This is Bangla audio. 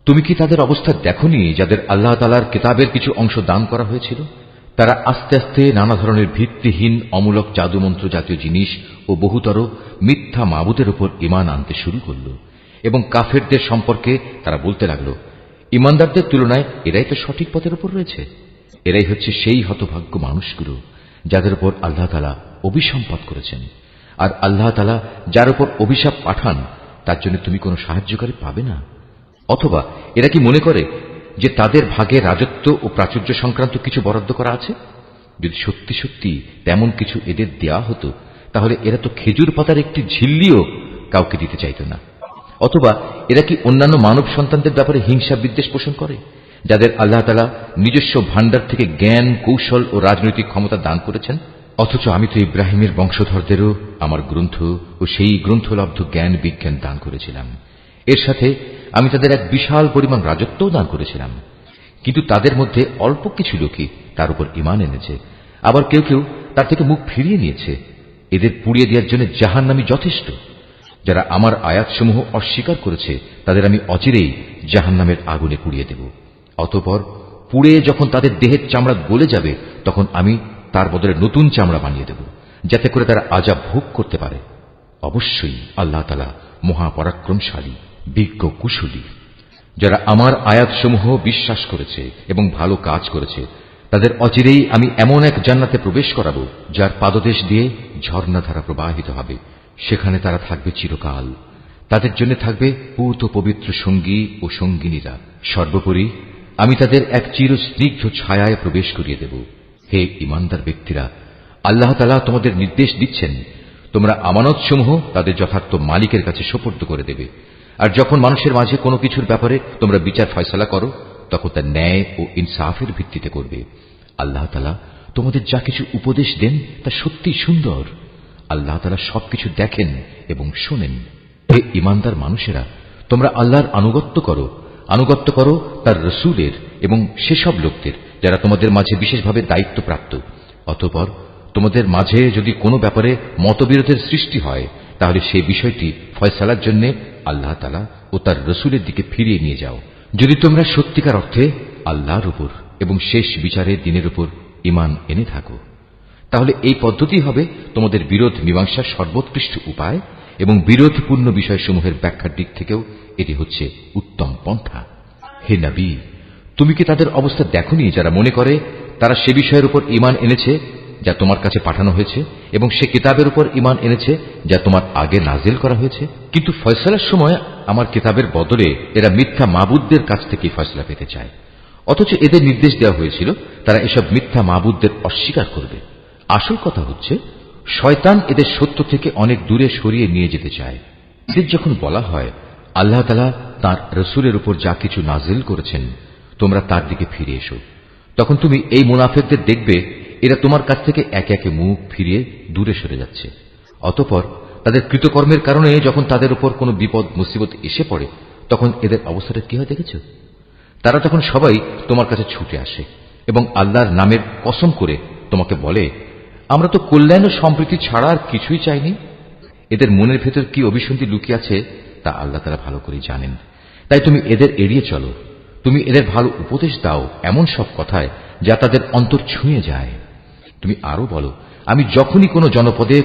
তুমি কি তাদের অবস্থা দেখোনি যাদের আল্লাহ তাআলার কিতাবের কিছু অংশ দান করা হয়েছিল? তারা আস্তে আস্তে নানা ধরনের ভিত্তিহীন অমূলক জাদুমন্ত্র জাতীয় জিনিস ও বহুতর মিথ্যা মাবুদের উপর ঈমান আনতে শুরু করল এবং কাফেরদের সম্পর্কে তারা বলতে লাগল, ঈমানদারদের তুলনায় এরাই তো সঠিক পথের উপর রয়েছে। এরাই হচ্ছে সেই হতভাগ্য মানুষগুলো যাদের উপর আল্লাহ তাআলা অভিসম্পাত করেছেন। আর আল্লাহ তাআলা যার উপর অভিশাপ পাঠান তার জন্য তুমি কোনো সাহায্যকারী পাবে না। অথবা এরা কি মনে করে যে তাদের ভাগে রাজত্ব ও প্রাচুর্য সংক্রান্ত কিছু বরাদ্দ করা আছে? যদি সত্যি সত্যি তেমন কিছু এদের দেয়া হতো তাহলে এরা তো খেজুর পাতার একটি ঝিল্লিও কাউকে দিতে চাইত না। অথবা এরা কি অন্যান্য মানব সন্তানদের ব্যাপারে হিংসা বিদ্বেষ পোষণ করে, যাদের আল্লাহ তাআলা নিজস্ব ভান্ডার থেকে জ্ঞান, কৌশল ও রাজনৈতিক ক্ষমতা দান করেছেন? অথচ আমি তো ইব্রাহিমের বংশধরদেরও আমার গ্রন্থ ও সেই গ্রন্থলব্ধ জ্ঞান বিজ্ঞান দান করেছিলাম। এর সাথে আমি তাদের এক বিশাল পরিমাণ রাজত্বও দান করেছিলাম। কিন্তু তাদের মধ্যে অল্প কিছু লোকই তার উপর ঈমান এনেছে, আবার কেউ কেউ তার থেকে মুখ ফিরিয়ে নিয়েছে। এদের পুড়িয়ে দেওয়ার জন্য জাহান্নামই যথেষ্ট। যারা আমার আয়াতসমূহ অস্বীকার করেছে তাদের আমি অচিরেই জাহান্নামের আগুনে পুড়িয়ে দেব। অতঃপর পুড়ে যখন তাদের দেহের চামড়া গলে যাবে তখন আমি তার বদলে নতুন চামড়া বানিয়ে দেব, যাতে করে তারা আযাব ভোগ করতে পারে। অবশ্যই আল্লাহ তাআলা মহাপরাক্রমশালী, বিজ্ঞ, কুশলী। যারা আমার আয়াতসমূহ বিশ্বাস করেছে এবং ভালো কাজ করেছে তাদের অচিরেই আমি এমন এক জান্নাতে প্রবেশ করাবো যার পাদদেশ দিয়ে ঝর্ণাধারা প্রবাহিত হবে। সেখানে তারা থাকবে চিরকাল। তাদের জন্য থাকবে পূত পবিত্র সঙ্গী ও সঙ্গিনীরা। সর্বোপরি আমি তাদের এক চিরস্নিগ্ধ ছায়ায় প্রবেশ করিয়ে দেব। হে ঈমানদার ব্যক্তিরা, আল্লাহ তাআলা তোমাদের নির্দেশ দিচ্ছেন তোমরা আমানতসমূহ তাদের যথার্থ মালিকের কাছে সোপর্দ করে দেবে। আর যখন মানুষের মাঝে কোনো কিছুর ব্যাপারে তোমরা বিচার ফয়সালা করো তখন তা ন্যায় ও ইনসাফের ভিত্তিতে করবে। আল্লাহ তাআলা তোমাদের যা কিছু উপদেশ দেন তা সত্যি সুন্দর। আল্লাহ তাআলা সবকিছু দেখেন এবং শোনেন। হে ঈমানদার মানুষেরা, তোমরা আল্লাহর আনুগত্য করো তার রাসূলের এবং সেসব লোকদের যারা তোমাদের মাঝে বিশেষভাবে দায়িত্বপ্রাপ্ত। অতঃপর তোমাদের মাঝে যদি কোনো ব্যাপারে মতবিরোধের সৃষ্টি হয় তাহলে সেই বিষয়টি ফয়সালার জন্য আল্লাহ তাআলা ও তার রাসূলের দিকে ফিরিয়ে নিয়ে যাও। যদি তোমরা সত্যিকার অর্থে আল্লাহর উপর এবং শেষ বিচারের দিনের উপর ঈমান এনে থাকো তাহলে এই পদ্ধতি হবে তোমাদের বিরোধ মীমাংসার সর্বোৎকৃষ্ট উপায় এবং বিরোধপূর্ণ বিষয়সমূহের ব্যাখ্যার দিক থেকেও এটি হচ্ছে উত্তম পন্থা। হে নবী, তুমি কি তাদের অবস্থা দেখোনি যারা মনে করে তারা সে বিষয়ের উপর ঈমান এনেছে যা তোমার কাছে পাঠানো হয়েছে এবং সে কিতাবের উপর ঈমান এনেছে যা তোমার আগে নাজিল করা হয়েছে, কিন্তু ফয়সালার সময় আমার কিতাবের বদলে এরা মিথ্যা মাবুদদের কাছ থেকে ফয়সালা পেতে চায়। অথচ এদের নির্দেশ দেওয়া হয়েছিল তারা এসব মিথ্যা মাবুদদের অস্বীকার করবে। আসল কথা হচ্ছে শয়তান এদের সত্য থেকে অনেক দূরে সরিয়ে নিয়ে যেতে চায়। এদের যখন বলা হয় আল্লাহ তাআলা তাঁর রাসূলের উপর যা কিছু নাজিল করেছেন তোমরা তার দিকে ফিরে এসো, তখন তুমি এই মুনাফিকদের দেখবে এরা তোমার কাছ থেকে একে একে মুখ ফিরিয়ে দূরে সরে যাচ্ছে। অতঃপর তাদের কৃতকর্মের কারণে যখন তাদের উপর কোনো বিপদ মুসিবত এসে পড়ে তখন এদের অবস্থাটা কি হয় দেখেছ? তারা তখন সবাই তোমার কাছে ছুটে আসে এবং আল্লাহর নামের কসম করে তোমাকে বলে, আমরা তো কল্যাণ ও সম্প্রীতি ছাড়া আর কিছুই চাইনি। এদের মনের ভেতর কি অভিসন্ধি লুকিয়ে আছে তা আল্লাহ তাআলা ভালো করে জানেন। তাই তুমি এদের এড়িয়ে চলো। তুমি এদের ভালো উপদেশ দাও এমন সব কথায় যা তাদের অন্তর ছুঁয়ে যায়। তুমি আরো বলো, আমি যখনই কোনো জনপদে